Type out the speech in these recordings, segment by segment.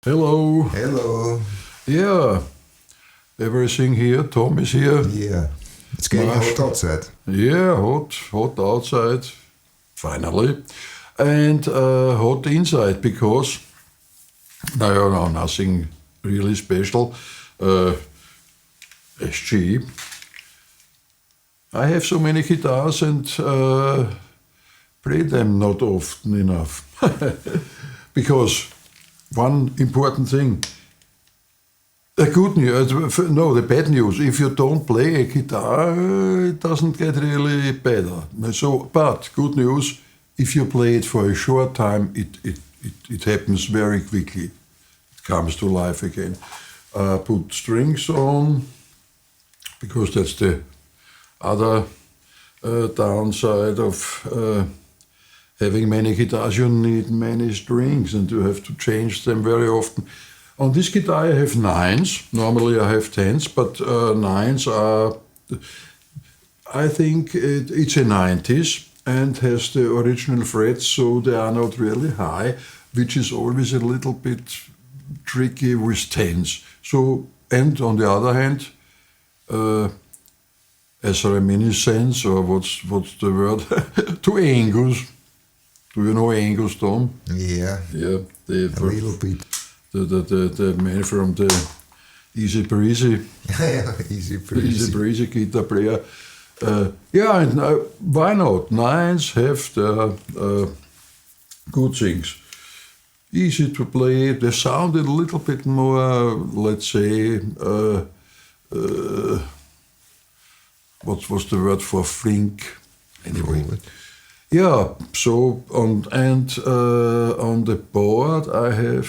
Hello. Hello. Yeah, everything here. Tom is here. Yeah. It's getting hot outside. Yeah, hot outside, finally, and hot inside because no, nothing really special. SG. I have so many guitars and play them not often enough because one important thing. The good news, no, the bad news. If you don't play a guitar, it doesn't get really better. So, but good news, if you play it for a short time, it happens very quickly. It comes to life again. Put strings on, because that's the other downside of having many guitars. You need many strings, and you have to change them very often. On this guitar I have 9s. Normally I have 10s, but 9s are, I think it's a 90s and has the original frets, so they are not really high, which is always a little bit tricky with 10s. So, and on the other hand, as a reminiscence, or what's the word, to Angus. Do you know Angus, Tom? Yeah. Yeah. A little bit. The man from the Easy Breezy. Easy Breezy guitar player. Yeah, and why not? 9s have the good things. Easy to play. They sound a little bit more, let's say, what was the word for flink? Anyway. Yeah, so on the board I have,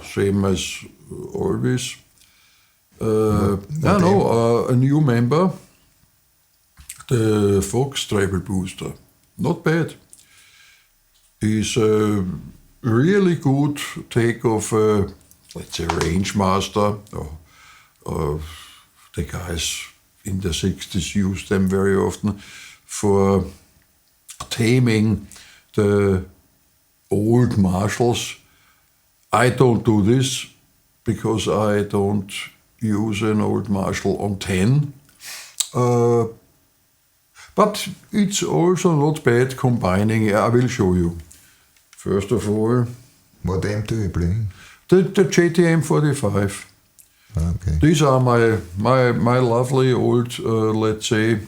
same as always. A new member, the Fox Treble Booster. Not bad. He's a really good take of, let's say, range master. Or the guys in the 60s used them very often for taming the old Marshalls. I don't do this because I don't use an old Marshall on 10. But it's also not bad combining. I will show you. First of all, what amp do you play? The JTM 45. Okay. These are my lovely old, let's say,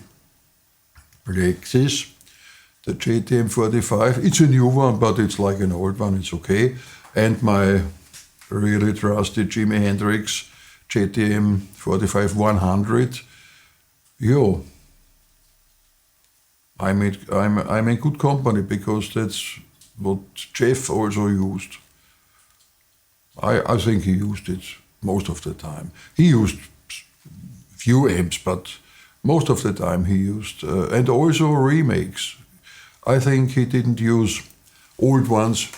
Plexis. The JTM 45. It's a new one, but it's like an old one. It's okay. And my really trusty Jimi Hendrix JTM 45 100. I'm in good company because that's what Jeff also used. I think he used it most of the time. He used few amps, but most of the time he used, and also remakes. I think he didn't use old ones.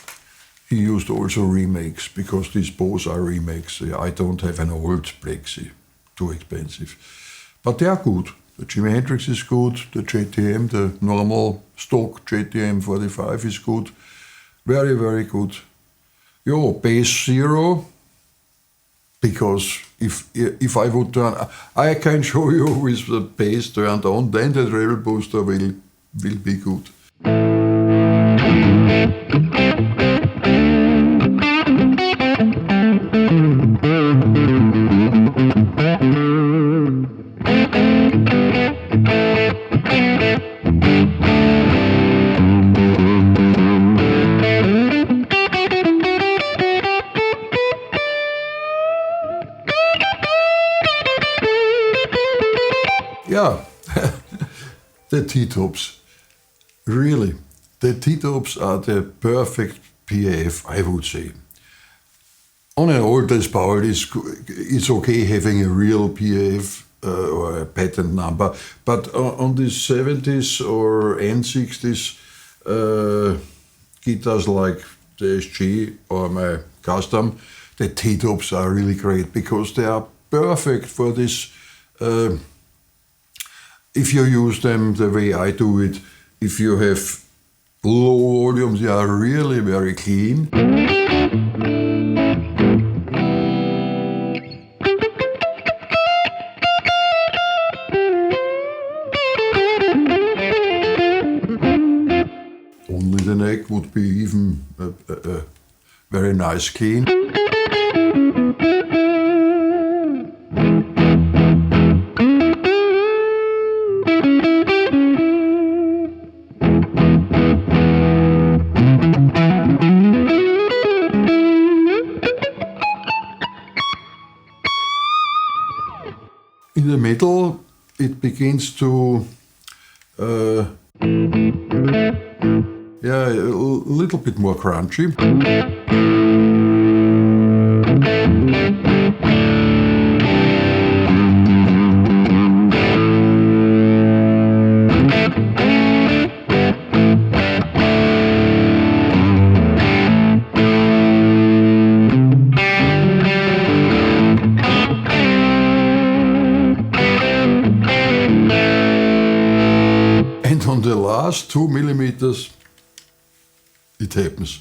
He used also remakes, because these both are remakes. I don't have an old Plexi, too expensive. But they are good. The Jimi Hendrix is good, the JTM, the normal stock JTM 45 is good. Very, very good. Bass 0, because if I would turn, I can show you with the bass turned on, then the treble booster will be good. Yeah, the T-tops. Really, the T-tops are the perfect PAF, I would say. On an old Les Paul, it's okay having a real PAF or a patent number, but on the 70s or N60s guitars like the SG or my custom, the T-tops are really great because they are perfect for this. If you use them the way I do it, if you have low volumes, they are really very clean. nice clean. In the middle, it begins to, yeah, a little bit more crunchy. And on the last 2 millimeters, it happens.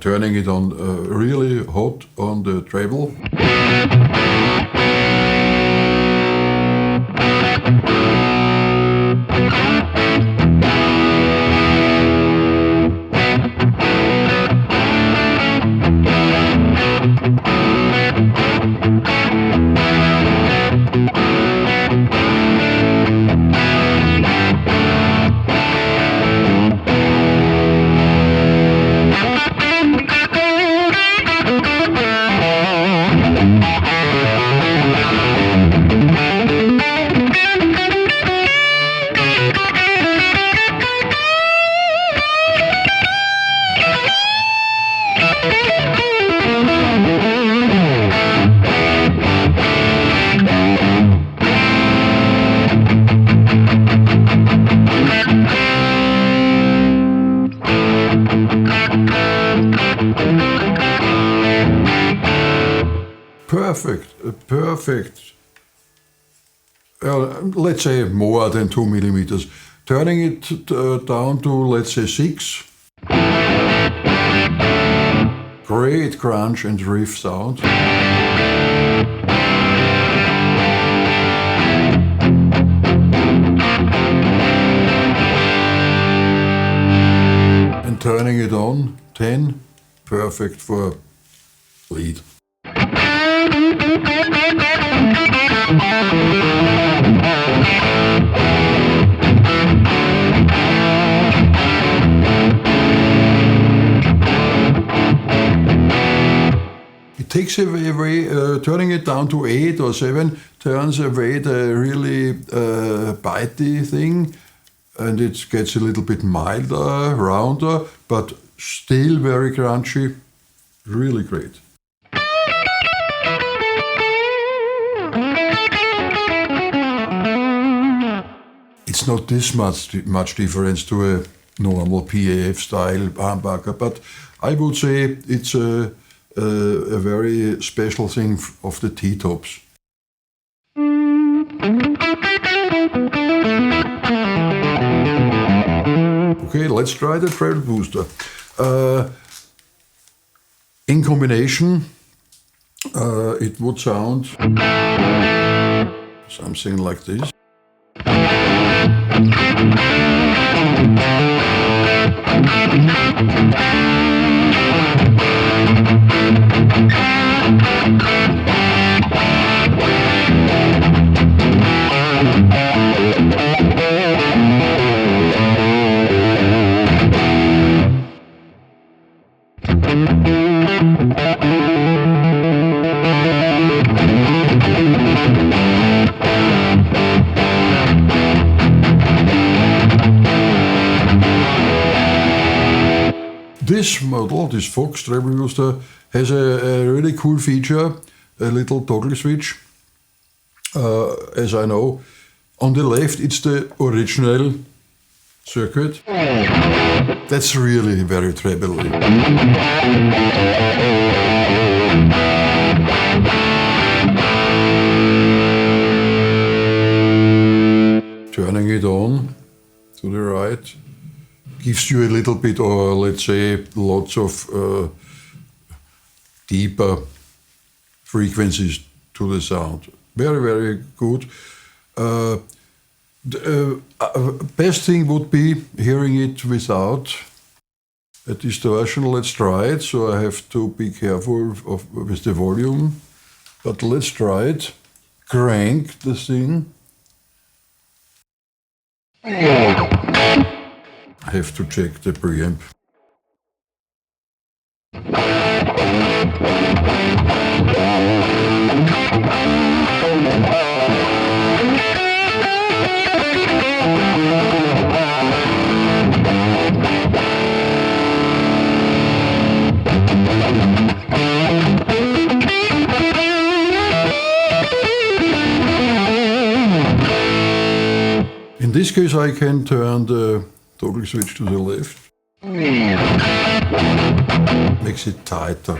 Turning it on really hot on the treble. Perfect. Let's say more than 2 millimeters. Turning it down to, let's say, 6. Great crunch and riff sound. And turning it on, 10. Perfect for lead. It takes away, turning it down to 8 or 7 turns away the really bitey thing, and it gets a little bit milder, rounder, but still very crunchy. Really great. It's not this much difference to a normal PAF style humbucker, but I would say it's a very special thing of the T-tops. Okay, let's try the treble booster. In combination, it would sound something like this. This model, this Fox treble booster, has a really cool feature, a little toggle switch. As I know, on the left it's the original circuit. That's really very treble-y. Turning it on to the right gives you a little bit, or let's say lots of deeper frequencies to the sound. Very, very good. Best thing would be hearing it without a distortion. Let's try it. So I have to be careful with the volume. But let's try it. Crank the thing. I have to check the preamp. In this case, I can turn the toggle switch to the left. Makes it tighter.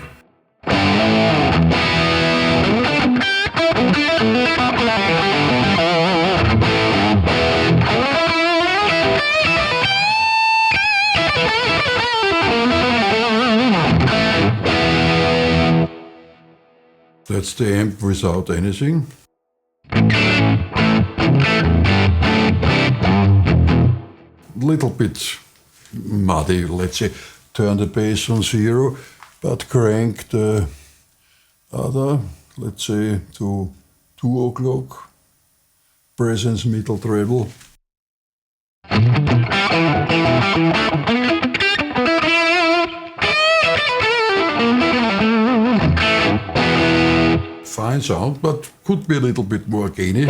That's the amp without anything. Little bit muddy, let's say. Turn the bass on 0, but crank the other, let's say, to 2 o'clock. Presence middle treble. Fine sound, but could be a little bit more gainy.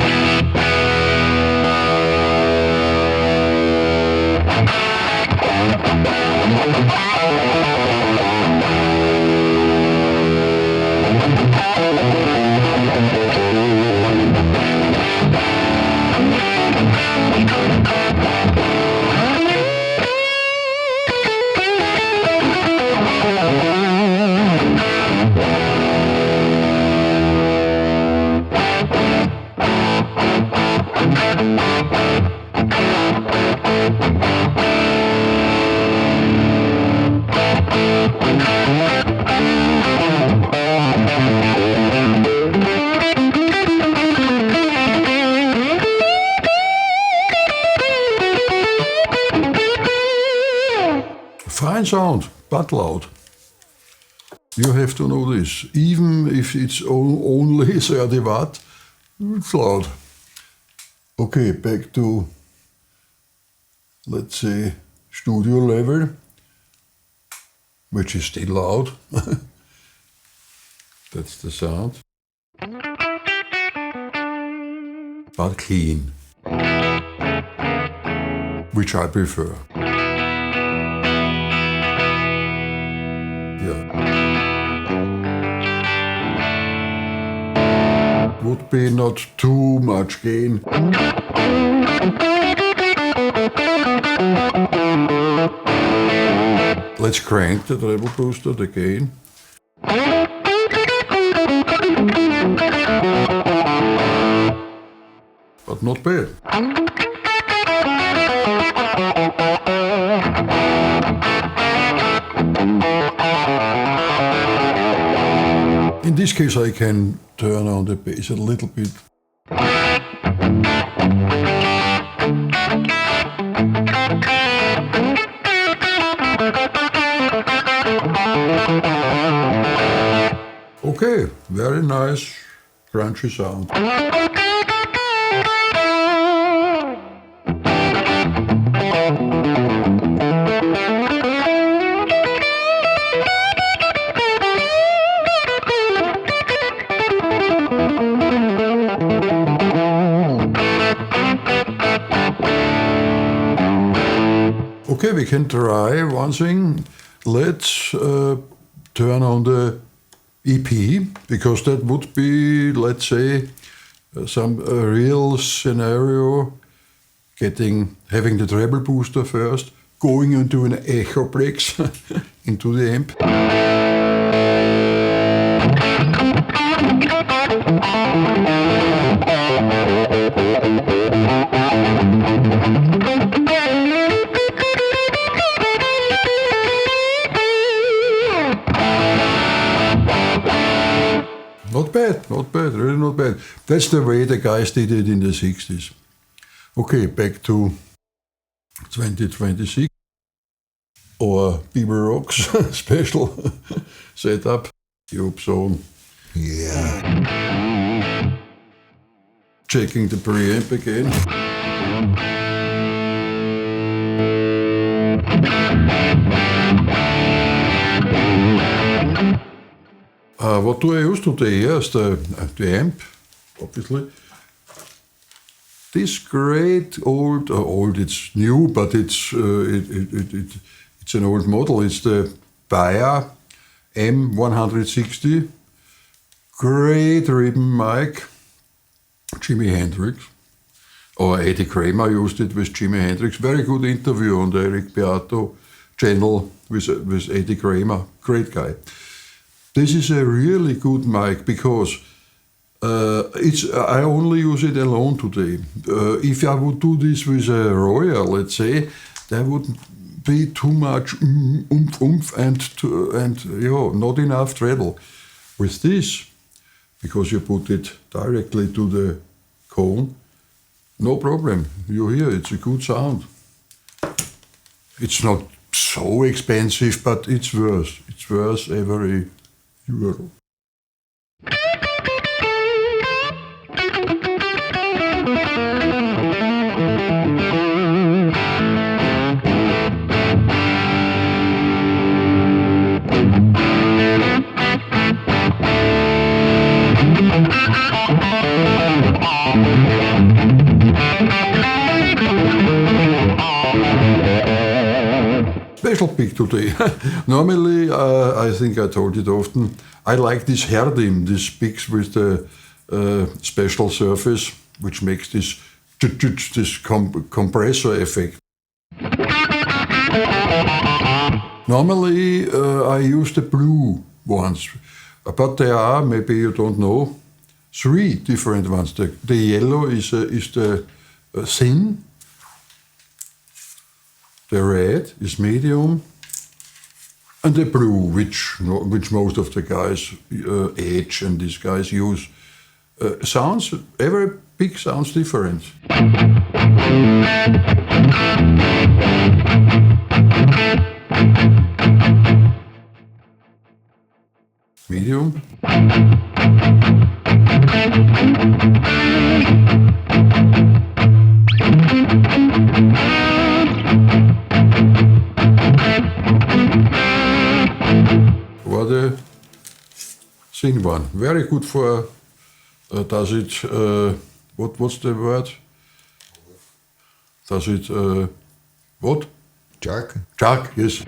Fine sound, but loud. You have to know this. Even if it's only 30 watt, it's loud. Okay, back to, let's say, studio level, which is still loud. That's the sound. But clean, which I prefer. Would be not too much gain. Let's crank the treble booster, the gain. But not bad. In this case, I can turn on the bass a little bit. Okay, very nice, crunchy sound. Okay, we can try one thing. Let's turn on the EP, because that would be, let's say, some real scenario, having the treble booster first, going into an echo breaks into the amp. Not bad, really not not bad. That's the way the guys did it in the 60s. Okay, back to 2026. Or People Rocks special setup. Tube zone. Yeah. Checking the preamp again. What do I use today? Yes, the amp, obviously. This great old, it's new, but it's an old model. It's the Bayer M160. Great ribbon mic. Jimi Hendrix. Or Eddie Kramer used it with Jimi Hendrix. Very good interview on the Eric Beato channel with Eddie Kramer. Great guy. This is a really good mic because I only use it alone today. If I would do this with a Royal, let's say, there would be too much oomph and not enough treble. With this, because you put it directly to the cone, no problem. You hear it's a good sound. It's not so expensive, but it's worth. It's worth every euro. Special pick today. Normally, I think I told it often, I like this Herdim, these picks with the special surface, which makes this compressor effect. Normally, I use the blue ones, but there are, maybe you don't know, 3 different ones. The yellow is the thin. The red is medium, and the blue, which most of the guys, Edge and these guys use, every pick sounds different. Medium. Or the thin one. Very good for, does it, what's the word? Does it, what? Jack? Jack, yes.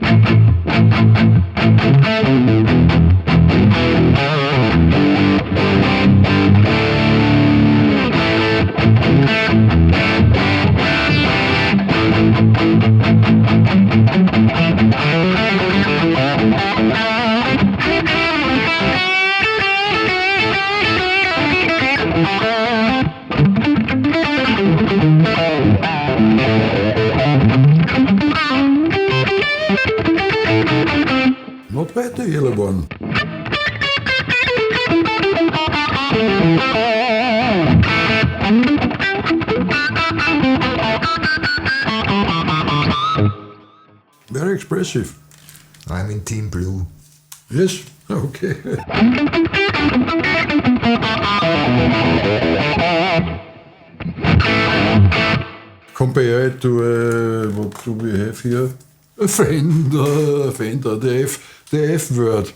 Not bad, the yellow one. Very expressive. I'm in Team Blue. Yes, okay. Compare it to, what do we have here? A Fender, the F word.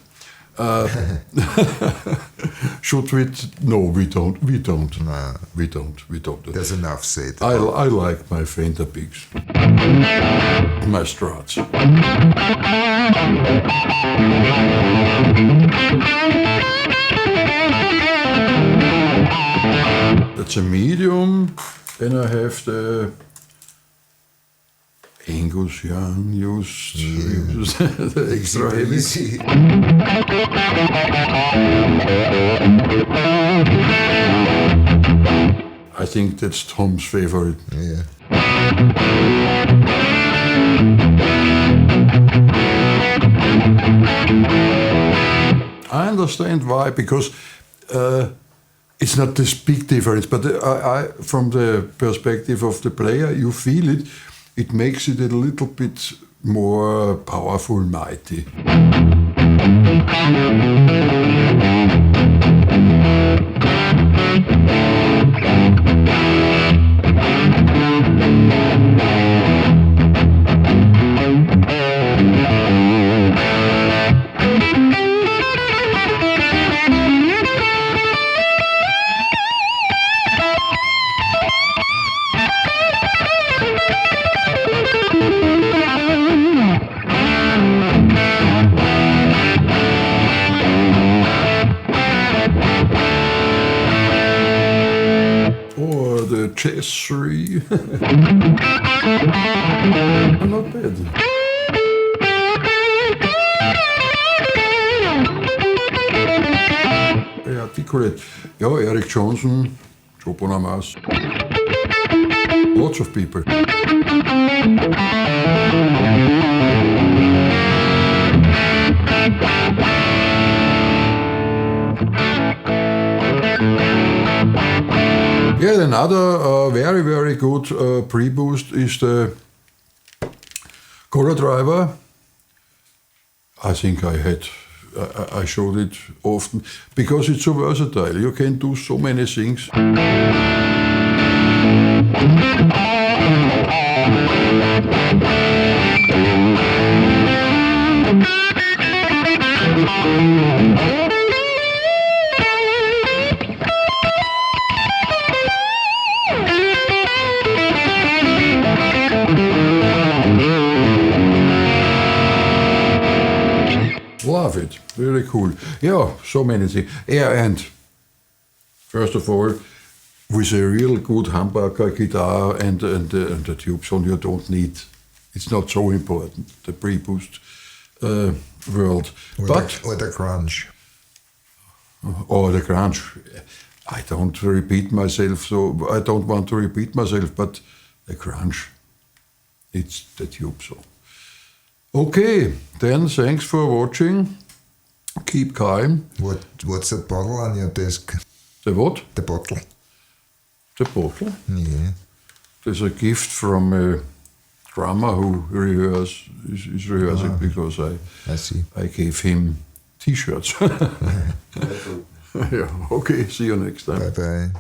Should we? No, we don't. Nah, We don't. there's enough said. I like my Fender picks. My Strats. That's a medium. Then I have the Angus Young uses the extra heavy. Easy. I think that's Tom's favorite. Yeah. I understand why, because it's not this big difference, but from the perspective of the player, you feel it. It makes it a little bit more powerful, mighty. Or the chess 3. Not bad. Very articulate. Yeah, Eric Johnson, Joe Bonamassa. Lots of people. Yeah, another very, very good pre-boost is the color driver. I think I showed it often because it's so versatile. You can do so many things. Love it, really cool. Yeah, so many things. Yeah, and first of all, with a real good humbucker guitar and the tube sound, you don't need. It's not so important, the pre-boost world. Or the crunch. Or the crunch. I don't repeat myself, so I don't want to repeat myself, but the crunch, it's the tube sound. Okay, then thanks for watching. Keep calm. What's that bottle on your desk? The what? The bottle. The bottle? Yeah. There's a gift from a drummer who is rehearsing because I see. I gave him T-shirts. Yeah, okay, see you next time. Bye-bye.